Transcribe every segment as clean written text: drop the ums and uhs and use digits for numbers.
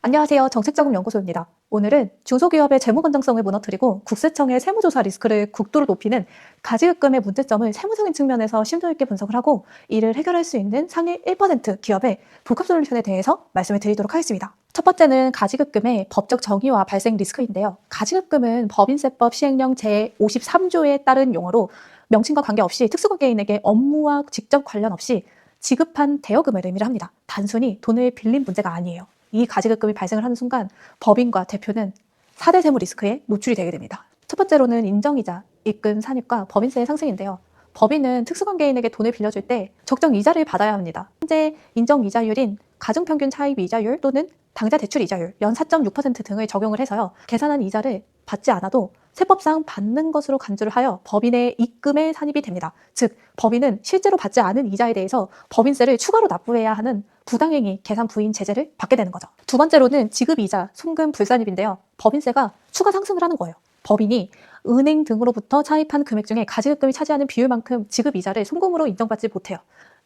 안녕하세요. 정책자금연구소입니다. 오늘은 중소기업의 재무 건전성을 무너뜨리고 국세청의 세무조사 리스크를 국도로 높이는 가지급금의 문제점을 세무적인 측면에서 심도 있게 분석을 하고 이를 해결할 수 있는 상위 1% 기업의 복합 솔루션에 대해서 말씀을 드리도록 하겠습니다. 첫 번째는 가지급금의 법적 정의와 발생 리스크인데요. 가지급금은 법인세법 시행령 제53조에 따른 용어로 명칭과 관계없이 특수관계인에게 업무와 직접 관련 없이 지급한 대여금을 의미를 합니다. 단순히 돈을 빌린 문제가 아니에요. 이 가지급금이 발생을 하는 순간 법인과 대표는 4대 세무 리스크에 노출이 되게 됩니다. 첫 번째로는 인정이자, 입금 산입과 법인세의 상승인데요. 법인은 특수관계인에게 돈을 빌려줄 때 적정 이자를 받아야 합니다. 현재 인정이자율인 가중평균 차입 이자율 또는 당좌 대출 이자율 연 4.6% 등을 적용을 해서요. 계산한 이자를 받지 않아도 세법상 받는 것으로 간주를 하여 법인의 입금에 산입이 됩니다. 즉 법인은 실제로 받지 않은 이자에 대해서 법인세를 추가로 납부해야 하는 부당행위 계산 부인 제재를 받게 되는 거죠. 두 번째로는 지급이자 송금 불산입인데요. 법인세가 추가 상승을 하는 거예요. 법인이 은행 등으로부터 차입한 금액 중에 가지급금이 차지하는 비율만큼 지급이자를 송금으로 인정받지 못해요.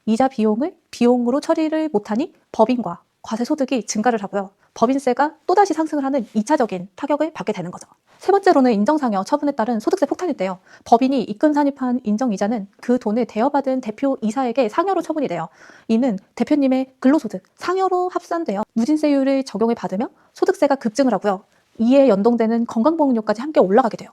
이자 비용을 비용으로 처리를 못하니 법인과 과세소득이 증가를 하고요. 법인세가 또다시 상승을 하는 2차적인 타격을 받게 되는 거죠. 세 번째로는 인정상여 처분에 따른 소득세 폭탄인데요. 법인이 입금 산입한 인정이자는 그 돈을 대여받은 대표 이사에게 상여로 처분이 돼요. 이는 대표님의 근로소득, 상여로 합산되어 누진세율을 적용을 받으며 소득세가 급증을 하고요. 이에 연동되는 건강보험료까지 함께 올라가게 돼요.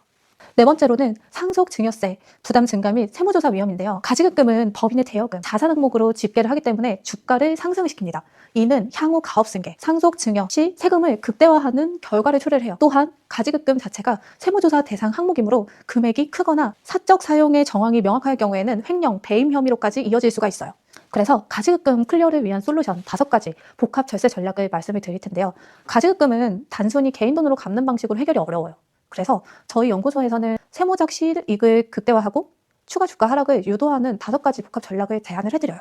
네 번째로는 상속증여세, 부담 증가 및 세무조사 위험인데요. 가지급금은 법인의 대여금, 자산 항목으로 집계를 하기 때문에 주가를 상승시킵니다. 이는 향후 가업승계, 상속증여 시 세금을 극대화하는 결과를 초래를 해요. 또한 가지급금 자체가 세무조사 대상 항목이므로 금액이 크거나 사적 사용의 정황이 명확할 경우에는 횡령, 배임 혐의로까지 이어질 수가 있어요. 그래서 가지급금 클리어를 위한 솔루션 5가지 복합 절세 전략을 말씀을 드릴 텐데요. 가지급금은 단순히 개인 돈으로 갚는 방식으로 해결이 어려워요. 그래서 저희 연구소에서는 세무적 실익을 극대화하고 추가 주가 하락을 유도하는 5가지 복합 전략을 제안을 해드려요.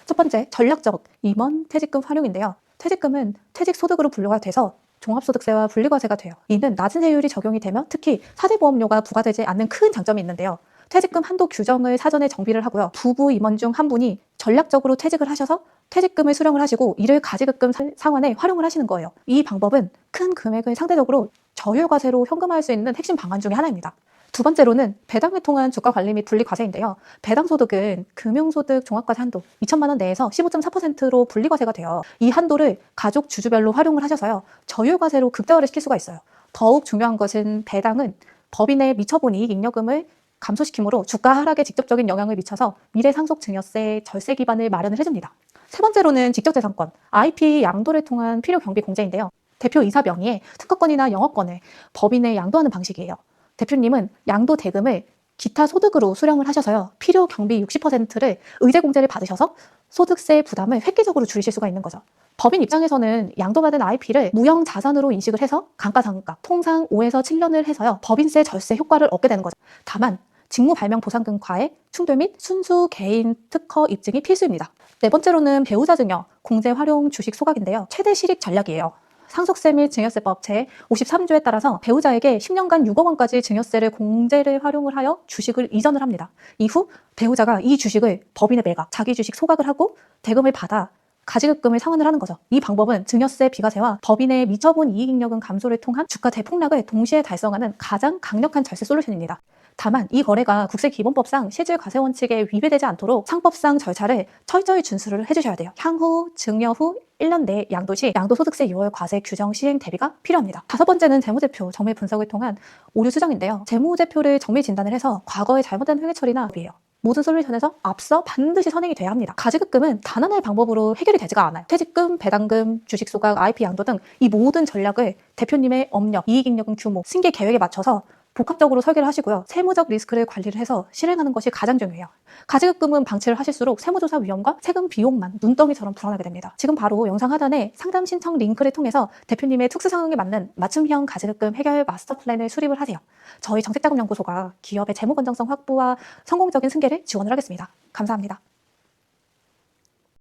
첫 번째, 전략적 임원 퇴직금 활용인데요. 퇴직금은 퇴직소득으로 분류가 돼서 종합소득세와 분리과세가 돼요. 이는 낮은 세율이 적용이 되며 특히 사대보험료가 부과되지 않는 큰 장점이 있는데요. 퇴직금 한도 규정을 사전에 정비를 하고요. 부부 임원 중 한 분이 전략적으로 퇴직을 하셔서 퇴직금을 수령을 하시고 이를 가지급금 상환에 활용을 하시는 거예요. 이 방법은 큰 금액을 상대적으로 저율과세로 현금화할 수 있는 핵심 방안 중에 하나입니다. 두 번째로는 배당을 통한 주가관리 및 분리과세인데요. 배당소득은 금융소득 종합과세 한도 2천만 원 내에서 15.4%로 분리과세가 돼요. 이 한도를 가족 주주별로 활용을 하셔서요. 저율과세로 극대화를 시킬 수가 있어요. 더욱 중요한 것은 배당은 법인의 미처분 이익 잉여금을 감소시키므로 주가 하락에 직접적인 영향을 미쳐서 미래 상속 증여세 절세 기반을 마련을 해줍니다. 세 번째로는 직접재산권, IP 양도를 통한 필요 경비 공제인데요. 대표 이사 명의의 특허권이나 영업권을 법인에 양도하는 방식이에요. 대표님은 양도 대금을 기타 소득으로 수령을 하셔서요. 필요 경비 60%를 의제 공제를 받으셔서 소득세 부담을 획기적으로 줄이실 수가 있는 거죠. 법인 입장에서는 양도받은 IP를 무형 자산으로 인식을 해서 감가상각 통상 5에서 7년을 해서요. 법인세 절세 효과를 얻게 되는 거죠. 다만 직무 발명 보상금과의 충돌 및 순수 개인 특허 입증이 필수입니다. 네 번째로는 배우자 증여, 공제 활용 주식 소각인데요. 최대 실익 전략이에요. 상속세 및 증여세법 제53조에 따라서 배우자에게 10년간 6억 원까지 증여세를 공제를 활용을 하여 주식을 이전을 합니다. 이후 배우자가 이 주식을 법인에 매각, 자기 주식 소각을 하고 대금을 받아 가지급금을 상환을 하는 거죠. 이 방법은 증여세 비과세와 법인의 미처분 이익잉여금 감소를 통한 주가 대폭락을 동시에 달성하는 가장 강력한 절세 솔루션입니다. 다만 이 거래가 국세기본법상 실질과세 원칙에 위배되지 않도록 상법상 절차를 철저히 준수를 해주셔야 돼요. 향후 증여 후 1년 내에 양도 시 양도소득세 6월 과세 규정 시행 대비가 필요합니다. 5번째는 재무제표 정밀 분석을 통한 오류 수정인데요. 재무제표를 정밀 진단을 해서 과거의 잘못된 회계 처리나 비예요. 모든 솔루션에서 앞서 반드시 선행이 돼야 합니다. 가지급금은 단 하나의 방법으로 해결이 되지가 않아요. 퇴직금, 배당금, 주식소각, IP 양도 등 이 모든 전략을 대표님의 업력, 이익잉여금 규모, 승계 계획에 맞춰서 복합적으로 설계를 하시고요. 세무적 리스크를 관리를 해서 실행하는 것이 가장 중요해요. 가지급금은 방치를 하실수록 세무조사 위험과 세금 비용만 눈덩이처럼 불어나게 됩니다. 지금 바로 영상 하단에 상담 신청 링크를 통해서 대표님의 특수 상황에 맞는 맞춤형 가지급금 해결 마스터 플랜을 수립을 하세요. 저희 정책자금연구소가 기업의 재무 건전성 확보와 성공적인 승계를 지원을 하겠습니다. 감사합니다.